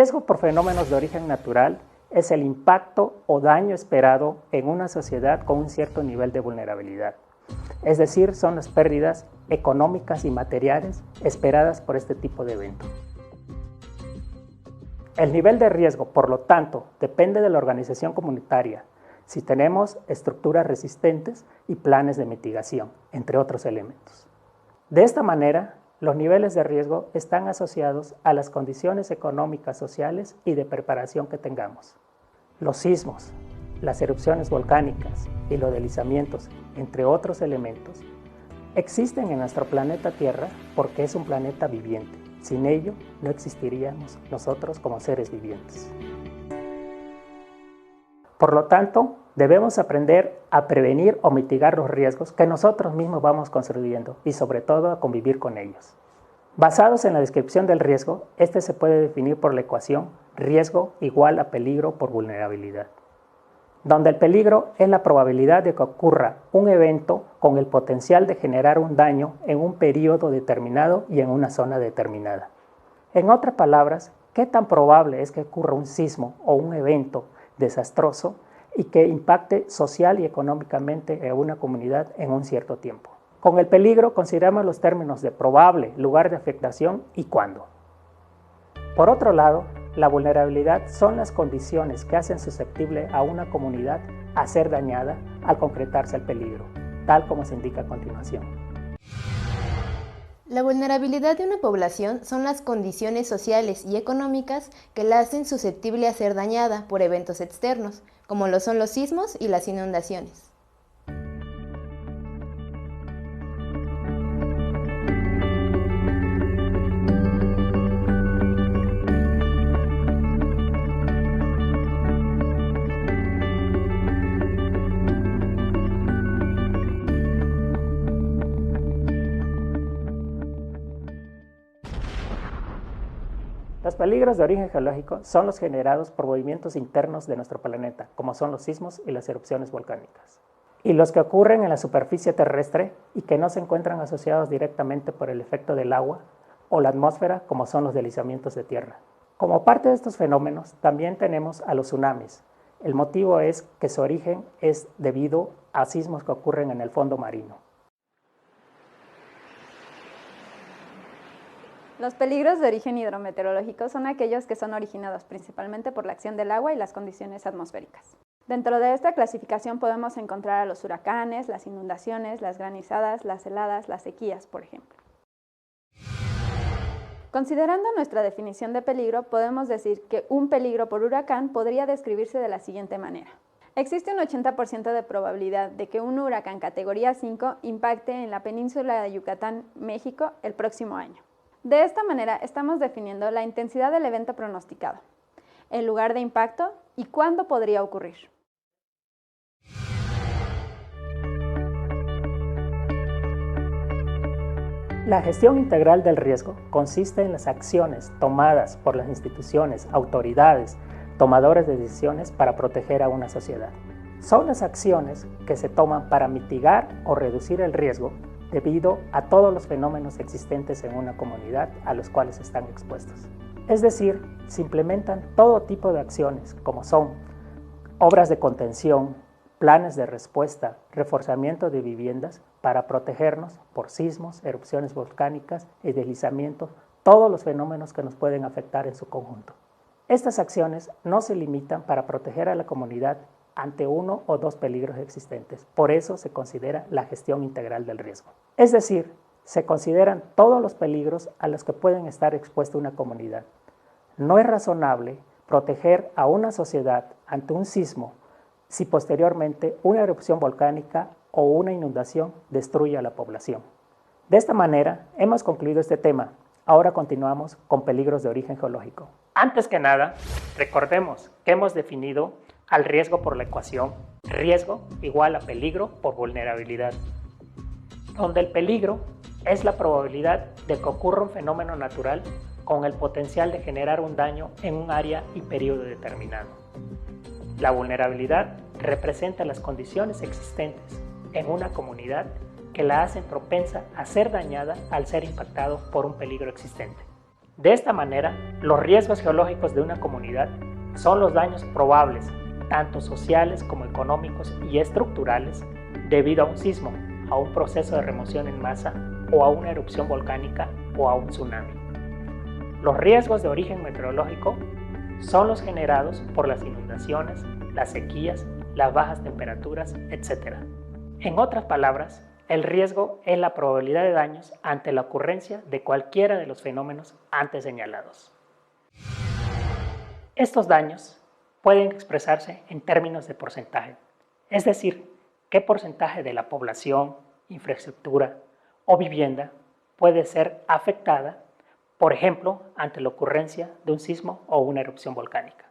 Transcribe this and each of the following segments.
riesgo por fenómenos de origen natural es el impacto o daño esperado en una sociedad con un cierto nivel de vulnerabilidad. Es decir, son las pérdidas económicas y materiales esperadas por este tipo de evento. El nivel de riesgo, por lo tanto, depende de la organización comunitaria, si tenemos estructuras resistentes y planes de mitigación, entre otros elementos. De esta manera, los niveles de riesgo están asociados a las condiciones económicas, sociales y de preparación que tengamos. Los sismos, las erupciones volcánicas y los deslizamientos, entre otros elementos, existen en nuestro planeta Tierra porque es un planeta viviente. Sin ello, no existiríamos nosotros como seres vivientes. Por lo tanto, debemos aprender a prevenir o mitigar los riesgos que nosotros mismos vamos construyendo y sobre todo a convivir con ellos. Basados en la descripción del riesgo, este se puede definir por la ecuación riesgo igual a peligro por vulnerabilidad, donde el peligro es la probabilidad de que ocurra un evento con el potencial de generar un daño en un periodo determinado y en una zona determinada. En otras palabras, ¿qué tan probable es que ocurra un sismo o un evento desastroso y que impacte social y económicamente a una comunidad en un cierto tiempo? Con el peligro consideramos los términos de probable, lugar de afectación y cuándo. Por otro lado, la vulnerabilidad son las condiciones que hacen susceptible a una comunidad a ser dañada al concretarse el peligro, tal como se indica a continuación. La vulnerabilidad de una población son las condiciones sociales y económicas que la hacen susceptible a ser dañada por eventos externos, como lo son los sismos y las inundaciones. Los peligros de origen geológico son los generados por movimientos internos de nuestro planeta, como son los sismos y las erupciones volcánicas, y los que ocurren en la superficie terrestre y que no se encuentran asociados directamente por el efecto del agua o la atmósfera, como son los deslizamientos de tierra. Como parte de estos fenómenos, también tenemos a los tsunamis. El motivo es que su origen es debido a sismos que ocurren en el fondo marino. Los peligros de origen hidrometeorológico son aquellos que son originados principalmente por la acción del agua y las condiciones atmosféricas. Dentro de esta clasificación podemos encontrar a los huracanes, las inundaciones, las granizadas, las heladas, las sequías, por ejemplo. Considerando nuestra definición de peligro, podemos decir que un peligro por huracán podría describirse de la siguiente manera. Existe un 80% de probabilidad de que un huracán categoría 5 impacte en la península de Yucatán, México, el próximo año. De esta manera estamos definiendo la intensidad del evento pronosticado, el lugar de impacto y cuándo podría ocurrir. La gestión integral del riesgo consiste en las acciones tomadas por las instituciones, autoridades, tomadores de decisiones para proteger a una sociedad. Son las acciones que se toman para mitigar o reducir el riesgo debido a todos los fenómenos existentes en una comunidad a los cuales están expuestos. Es decir, se implementan todo tipo de acciones como son obras de contención, planes de respuesta, reforzamiento de viviendas para protegernos por sismos, erupciones volcánicas y deslizamientos, todos los fenómenos que nos pueden afectar en su conjunto. Estas acciones no se limitan para proteger a la comunidad ante uno o dos peligros existentes. Por eso se considera la gestión integral del riesgo. Es decir, se consideran todos los peligros a los que pueden estar expuesta una comunidad. No es razonable proteger a una sociedad ante un sismo si posteriormente una erupción volcánica o una inundación destruye a la población. De esta manera, hemos concluido este tema. Ahora continuamos con peligros de origen geológico. Antes que nada, recordemos que hemos definido al riesgo por la ecuación riesgo igual a peligro por vulnerabilidad, donde el peligro es la probabilidad de que ocurra un fenómeno natural con el potencial de generar un daño en un área y periodo determinado. La vulnerabilidad representa las condiciones existentes en una comunidad que la hacen propensa a ser dañada al ser impactado por un peligro existente. De esta manera, los riesgos geológicos de una comunidad son los daños probables, tanto sociales como económicos y estructurales, debido a un sismo, a un proceso de remoción en masa o a una erupción volcánica o a un tsunami. Los riesgos de origen meteorológico son los generados por las inundaciones, las sequías, las bajas temperaturas, etc. En otras palabras, el riesgo es la probabilidad de daños ante la ocurrencia de cualquiera de los fenómenos antes señalados. Estos daños pueden expresarse en términos de porcentaje, es decir, qué porcentaje de la población, infraestructura o vivienda puede ser afectada, por ejemplo, ante la ocurrencia de un sismo o una erupción volcánica.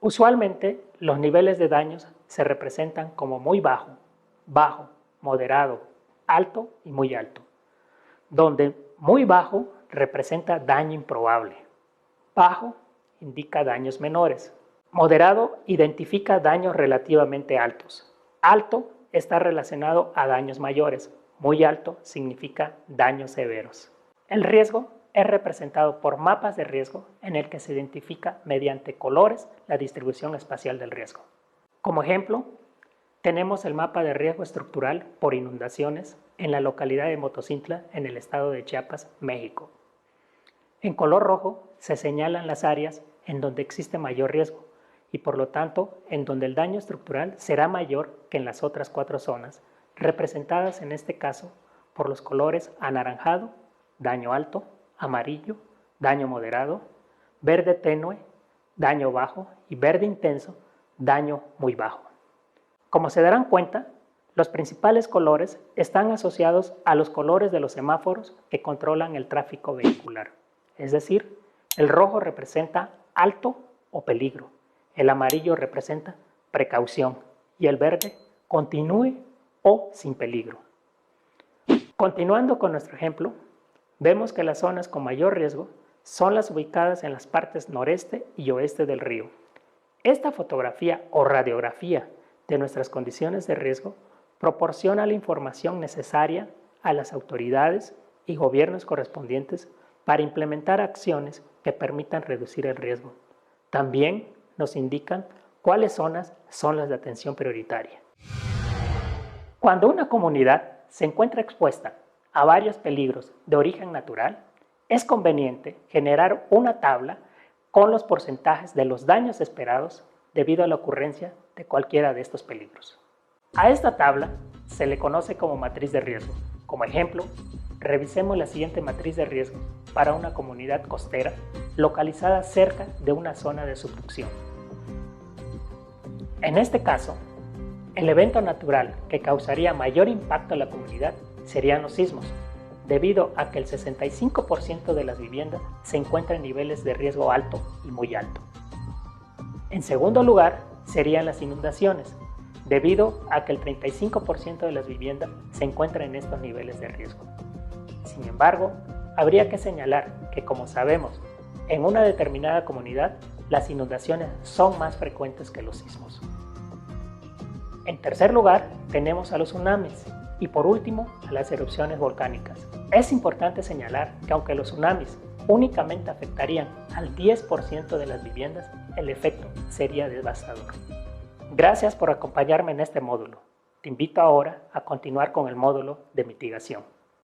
Usualmente, los niveles de daños se representan como muy bajo, bajo, moderado, alto y muy alto, donde muy bajo representa daño improbable, bajo indica daños menores, moderado identifica daños relativamente altos, alto está relacionado a daños mayores, muy alto significa daños severos. El riesgo es representado por mapas de riesgo en el que se identifica mediante colores la distribución espacial del riesgo. Como ejemplo, tenemos el mapa de riesgo estructural por inundaciones en la localidad de Motocintla, en el estado de Chiapas, México. En color rojo se señalan las áreas en donde existe mayor riesgo y por lo tanto en donde el daño estructural será mayor que en las otras 4 zonas, representadas en este caso por los colores anaranjado, daño alto, amarillo, daño moderado, verde tenue, daño bajo y verde intenso, daño muy bajo. Como se darán cuenta, los principales colores están asociados a los colores de los semáforos que controlan el tráfico vehicular. Es decir, el rojo representa alto o peligro, el amarillo representa precaución y el verde continúe o sin peligro. Continuando con nuestro ejemplo, vemos que las zonas con mayor riesgo son las ubicadas en las partes noreste y oeste del río. Esta fotografía o radiografía de nuestras condiciones de riesgo proporciona la información necesaria a las autoridades y gobiernos correspondientes para implementar acciones que permitan reducir el riesgo. También nos indican cuáles zonas son las de atención prioritaria. Cuando una comunidad se encuentra expuesta a varios peligros de origen natural, es conveniente generar una tabla con los porcentajes de los daños esperados debido a la ocurrencia de cualquiera de estos peligros. A esta tabla se le conoce como matriz de riesgo. Como ejemplo, revisemos la siguiente matriz de riesgo para una comunidad costera localizada cerca de una zona de subducción. En este caso, el evento natural que causaría mayor impacto a la comunidad serían los sismos, debido a que el 65% de las viviendas se encuentra en niveles de riesgo alto y muy alto. En segundo lugar, serían las inundaciones, debido a que el 35% de las viviendas se encuentran en estos niveles de riesgo. Sin embargo, habría que señalar que, como sabemos, en una determinada comunidad, las inundaciones son más frecuentes que los sismos. En tercer lugar, tenemos a los tsunamis y por último, a las erupciones volcánicas. Es importante señalar que aunque los tsunamis únicamente afectarían al 10% de las viviendas, el efecto sería devastador. Gracias por acompañarme en este módulo. Te invito ahora a continuar con el módulo de mitigación.